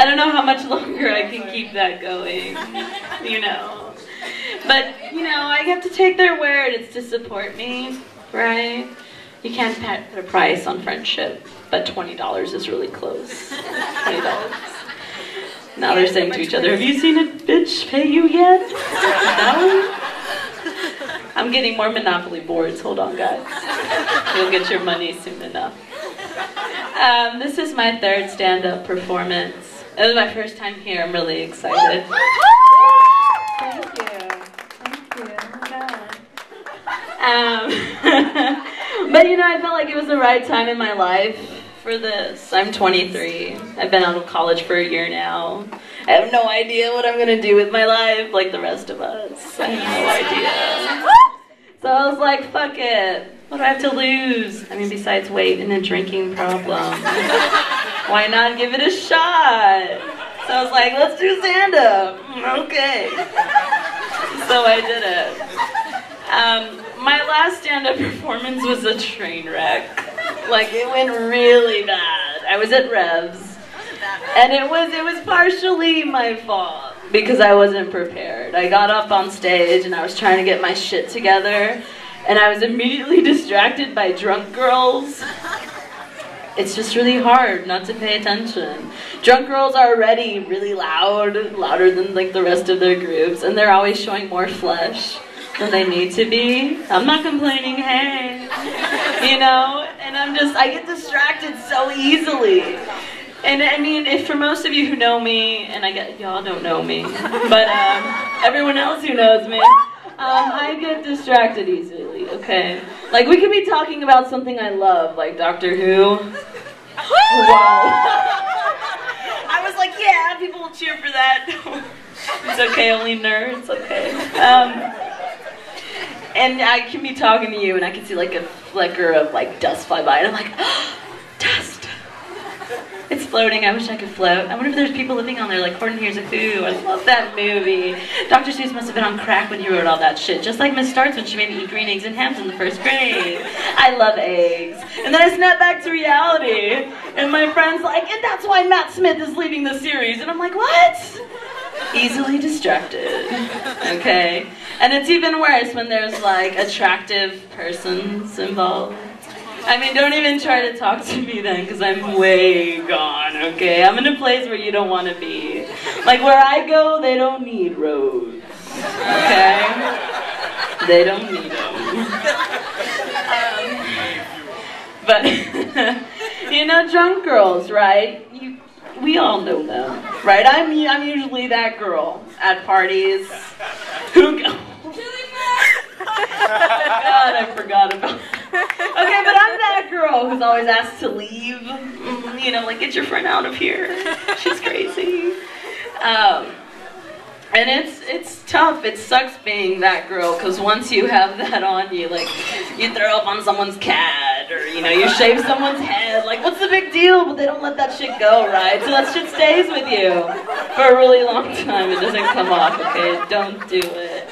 I don't know how much longer I can keep that going, you know. But, you know, I have to take their word. It's to support me, right? You can't put a price on friendship, but $20 is really close. $20. Now they're saying to each other, have you seen a bitch pay you yet? No? I'm getting more Monopoly boards. Hold on, guys. You'll get your money soon enough. This is my third stand-up performance. It was my first time here. I'm really excited. Thank you. Thank you. Oh my God. But you know, I felt like it was the right time in my life for this. I'm 23. I've been out of college for a year now. I have no idea what I'm gonna do with my life like the rest of us. I have no idea. So I was like, fuck it. What do I have to lose? I mean, besides weight and a drinking problem. Why not give it a shot? So I was like, let's do stand-up. Okay. So I did it. My last stand-up performance was a train wreck. Like, it went really bad. I was at Revs, and it was partially my fault because I wasn't prepared. I got up on stage and I was trying to get my shit together, and I was immediately distracted by drunk girls. It's just really hard not to pay attention. Drunk girls are already really loud, louder than like the rest of their groups, and they're always showing more flesh than they need to be. I'm not complaining, hey, you know, and I get distracted so easily. And I mean, if for most of you who know me, and I get, y'all don't know me, but everyone else who knows me, I get distracted easily, okay? Like, we could be talking about something I love, like Doctor Who. Wow. I was like, yeah, people will cheer for that. It's okay, only nerds, okay. And I can be talking to you and I can see like a flicker of like dust fly by and I'm like, oh, dust. It's floating, I wish I could float. I wonder if there's people living on there like Horton Hears a Who. I love that movie. Dr. Seuss must have been on crack when he wrote all that shit. Just like Miss Starks when she made me eat green eggs and hams in the first grade. I love eggs. And then I snap back to reality. And my friend's like, and that's why Matt Smith is leaving the series. And I'm like, what? Easily distracted, okay? And it's even worse when there's like attractive persons involved. I mean, don't even try to talk to me then, because I'm way gone, okay? I'm in a place where you don't want to be. Like, where I go, they don't need roads, okay? They don't need them. But, you know, drunk girls, right? We all know them, right? I'm usually that girl at parties who go... God, I forgot about it. Okay, but I'm that girl who's always asked to leave. You know, like, get your friend out of here. She's crazy. And it's tough. It sucks being that girl, because once you have that on you, like, you throw up on someone's cat, or, you know, you shave someone's head. Like, what's the big deal? But they don't let that shit go, right? So that shit stays with you for a really long time. It doesn't come off, okay? Don't do it.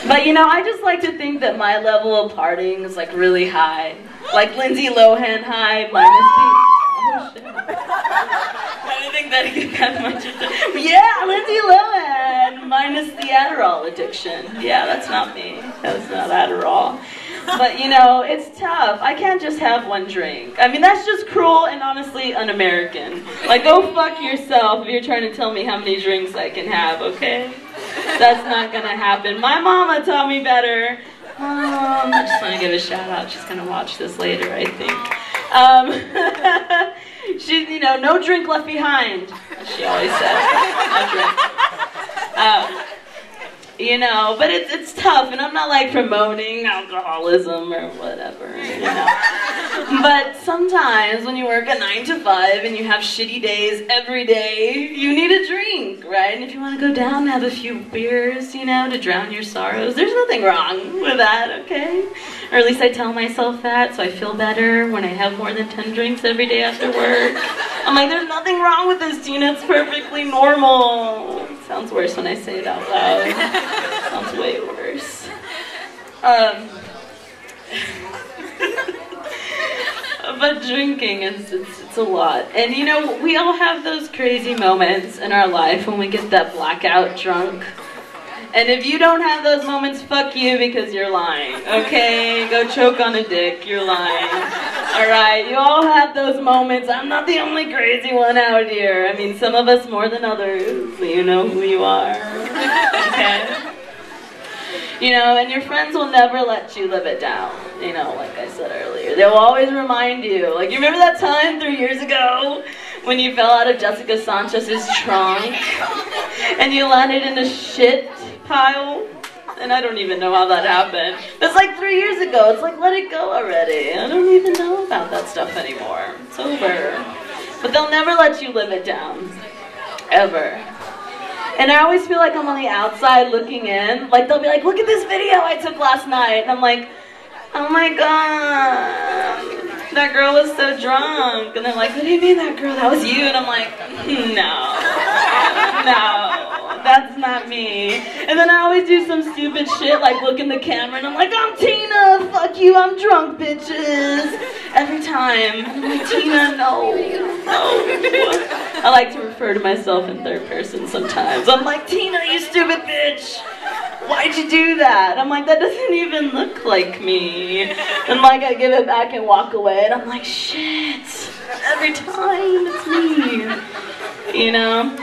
But, you know, I just like to think that my level of partying is, like, really high. Like Lindsay Lohan high, minus the... Oh, shit. I didn't think that would get that much attention. Yeah, Lindsay Lohan, minus the Adderall addiction. Yeah, that's not me. That's not Adderall. But, you know, it's tough. I can't just have one drink. I mean, that's just cruel and honestly un-American. Like, go fuck yourself if you're trying to tell me how many drinks I can have, okay? That's not gonna happen. My mama taught me better. I just want to give a shout out. She's gonna watch this later, I think. She's, you know, no drink left behind. She always says, no drink. You know, but it's tough, and I'm not like promoting alcoholism or whatever, you know. But sometimes when you work a 9 to 5 and you have shitty days every day, you need a drink, right? And if you want to go down and have a few beers, you know, to drown your sorrows, there's nothing wrong with that, okay? Or at least I tell myself that, so I feel better when I have more than 10 drinks every day after work. I'm like, there's nothing wrong with this, Tina, it's perfectly normal. It sounds worse when I say it out loud. Sounds way worse. But drinking it's a lot. And you know, we all have those crazy moments in our life when we get that blackout drunk. And if you don't have those moments, fuck you, because you're lying, okay? Go choke on a dick, you're lying. Alright, you all have those moments. I'm not the only crazy one out here. I mean, some of us more than others. You know who you are, okay? You know, and your friends will never let you live it down. You know, like I said earlier. They'll always remind you. Like, you remember that time 3 years ago when you fell out of Jessica Sanchez's trunk and you landed in a shit pile? And I don't even know how that happened. It's like 3 years ago. It's like, let it go already. I don't even know about that stuff anymore. It's over. But they'll never let you live it down. Ever. And I always feel like I'm on the outside looking in. Like, they'll be like, look at this video I took last night. And I'm like, oh my god, that girl was so drunk. And they're like, what do you mean that girl? That was you? And I'm like, no, that's not me. And then I always do some stupid shit, like look in the camera and I'm like, I'm Tina, fuck you, I'm drunk, bitches. Every time. And I'm like, Tina, no. I like to refer to myself in third person sometimes. I'm like, Tina, you stupid bitch. Why'd you do that? I'm like, that doesn't even look like me. And like, I give it back and walk away, and I'm like, shit. Every time, it's me. You know?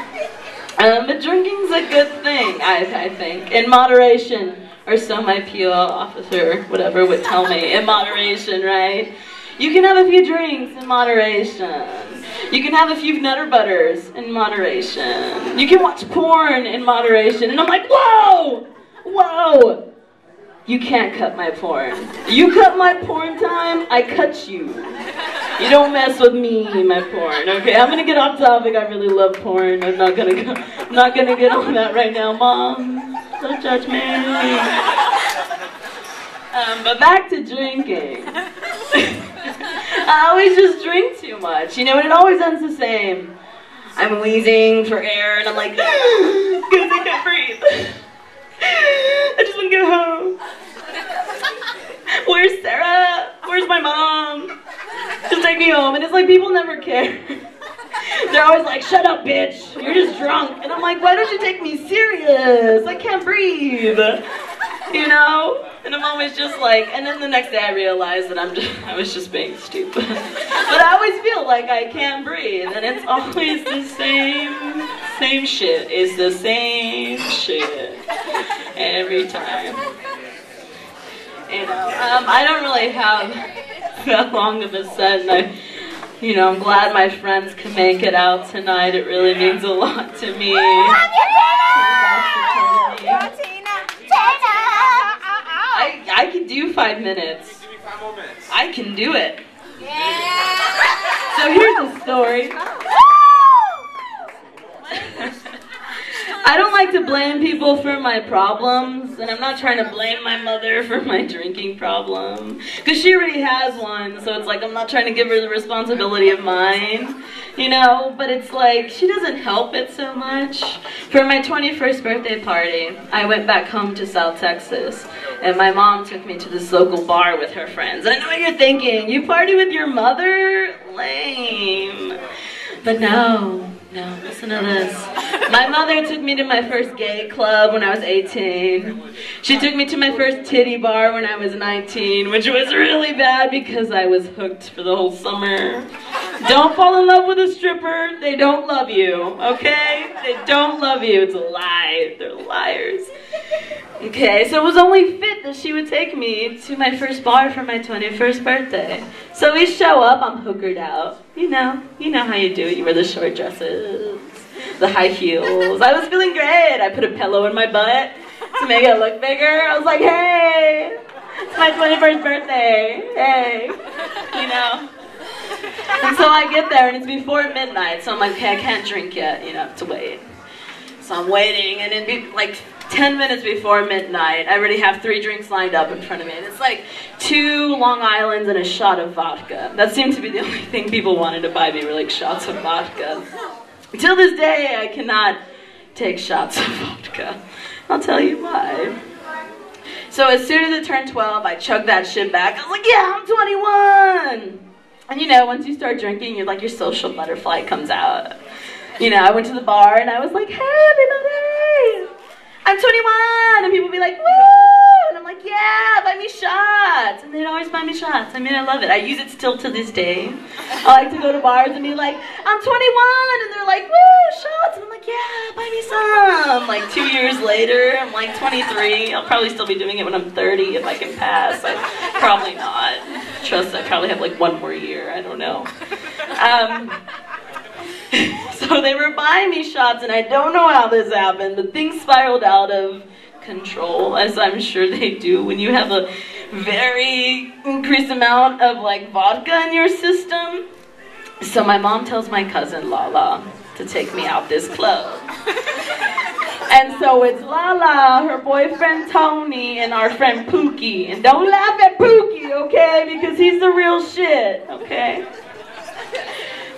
But drinking's a good thing, I think. In moderation, or so my P.O.E.T.S officer, whatever, would tell me. In moderation, right? You can have a few drinks in moderation. You can have a few Nutter Butters in moderation. You can watch porn in moderation. And I'm like, whoa! Whoa! You can't cut my porn. You cut my porn time, I cut you. You don't mess with me, my porn, okay? I'm gonna get off topic. I really love porn. I'm not gonna get on that right now, Mom. Don't judge me. But back to drinking. I always just drink too much, you know, and it always ends the same. I'm wheezing for air, and I'm like, because I can't breathe. I just want to go home. Where's Sarah? Where's my mom? Just take me home. And it's like, people never care. They're always like, shut up, bitch. You're just drunk. And I'm like, why don't you take me serious? I can't breathe. You know? And I'm always just like, and then the next day I realized that I was just being stupid. But I always feel like I can't breathe, and it's always the same shit. It's the same shit every time. You know, I don't really have that long of a set, and I'm glad my friends can make it out tonight. It really means a lot to me. I can do 5 minutes. Give me 5 more minutes. I can do it. Yeah. So here's the story. I don't like to blame people for my problems, and I'm not trying to blame my mother for my drinking problem, because she already has one, so it's like I'm not trying to give her the responsibility of mine, you know, but it's like she doesn't help it so much. For my 21st birthday party, I went back home to South Texas, and my mom took me to this local bar with her friends. I know what you're thinking, you party with your mother? Lame. But no, listen to this. My mother took me to my first gay club when I was 18. She took me to my first titty bar when I was 19, which was really bad because I was hooked for the whole summer. Don't fall in love with a stripper. They don't love you, okay? They don't love you. It's a lie. They're liars. Okay, so it was only fit that she would take me to my first bar for my 21st birthday. So we show up, I'm hookered out. You know how you do it. You wear the short dresses, the high heels. I was feeling great. I put a pillow in my butt to make it look bigger. I was like, hey, it's my 21st birthday. Hey, you know. And so I get there and it's before midnight. So I'm like, okay, I can't drink yet. You know, I have to wait. So I'm waiting, and in like 10 minutes before midnight, I already have 3 drinks lined up in front of me. And it's like 2 Long Islands and a shot of vodka. That seemed to be the only thing people wanted to buy me, were like shots of vodka. Till this day, I cannot take shots of vodka. I'll tell you why. So as soon as it turned 12, I chugged that shit back. I was like, yeah, I'm 21. And you know, once you start drinking, you're like, your social butterfly comes out. You know, I went to the bar and I was like, hey everybody, I'm 21, and people would be like, woo, and I'm like, yeah, buy me shots, and they'd always buy me shots. I mean, I love it. I use it still to this day. I like to go to bars and be like, I'm 21, and they're like, woo, shots, and I'm like, yeah, buy me some. Like 2 years later, I'm like 23. I'll probably still be doing it when I'm 30 if I can pass. Probably not. Trust, I probably have like 1 more year. I don't know. So they were buying me shots, and I don't know how this happened, but things spiraled out of control, as I'm sure they do when you have a very increased amount of like vodka in your system. So my mom tells my cousin Lala to take me out this club. And so it's Lala, her boyfriend Tony, and our friend Pookie. And don't laugh at Pookie, okay? Because he's the real shit, okay?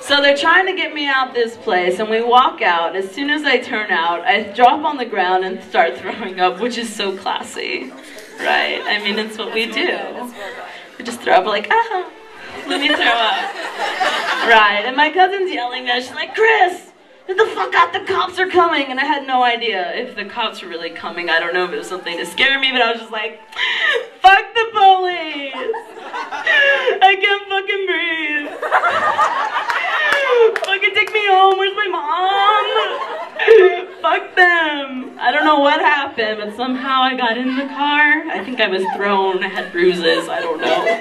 So they're trying to get me out this place, and we walk out. As soon as I turn out, I drop on the ground and start throwing up, which is so classy, right? I mean, it's what we do. We just throw up like, ah, let me throw up. Right, and my cousin's yelling at us. She's like, Chris, get the fuck out, the cops are coming. And I had no idea if the cops were really coming. I don't know if it was something to scare me, but I was just like, fuck the police. I can't fucking breathe. Fucking take me home, where's my mom? Fuck them. I don't know what happened, but somehow I got in the car. I think I was thrown, I had bruises, I don't know.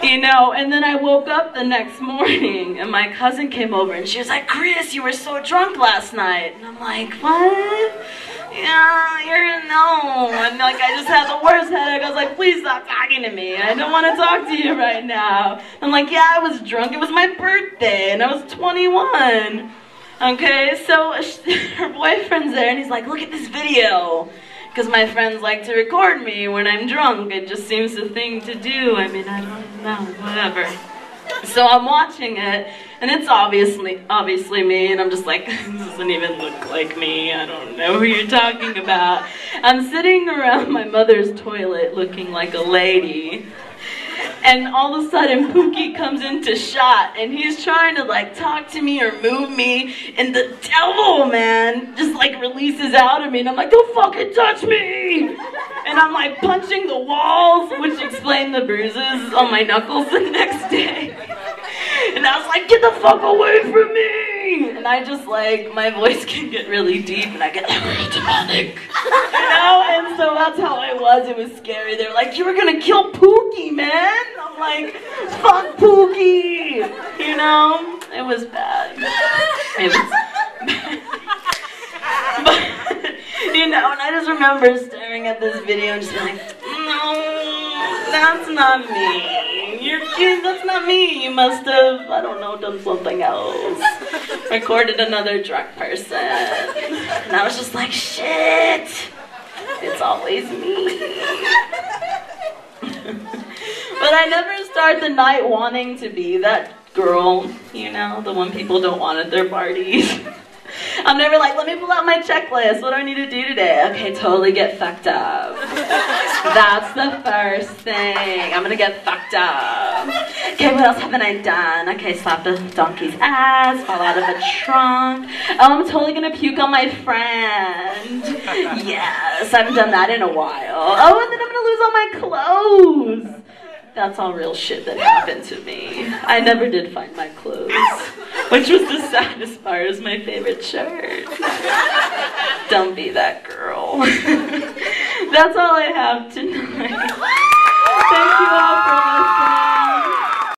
You know, and then I woke up the next morning, and my cousin came over, and she was like, Chris, you were so drunk last night. And I'm like, what? Yeah, no. And like, I just had the worst headache. I was like, please stop talking to me. I don't want to talk to you right now. I'm like, yeah, I was drunk. It was my birthday, and I was 21. Okay, so her boyfriend's there, and he's like, look at this video. Because my friends like to record me when I'm drunk. It just seems the thing to do. I mean, I don't know, whatever. So I'm watching it, and it's obviously me, and I'm just like, this doesn't even look like me. I don't know who you're talking about. I'm sitting around my mother's toilet looking like a lady, and all of a sudden Pookie comes into shot, and he's trying to like talk to me or move me, and the devil, man, just like releases out of me, and I'm like, don't fucking touch me! And I'm like punching the walls, which explained the bruises on my knuckles the next day. And I was like, get the fuck away from me! And I just like, my voice can get really deep, and I get like, demonic. You know? And so that's how I was. It was scary. They were like, you were gonna kill Pookie, man! I'm like, fuck Pookie! You know? It was bad. It was bad. But, you know, and I just remember staring at this video and just being like, no, that's not me. You're cute, that's not me. You must have, I don't know, done something else. Recorded another drunk person. And I was just like, shit, it's always me. But I never start the night wanting to be that girl, you know, the one people don't want at their parties. I'm never like, let me pull out my checklist. What do I need to do today? Okay, totally get fucked up. That's the first thing. I'm gonna get fucked up. Okay, what else haven't I done? Okay, slap the donkey's ass, fall out of a trunk. Oh, I'm totally gonna puke on my friend. Yes, I haven't done that in a while. Oh, and then I'm gonna lose all my clothes. That's all real shit that happened to me. I never did find my clothes, which was the saddest part. It was my favorite shirt. Don't be that girl. That's all I have tonight.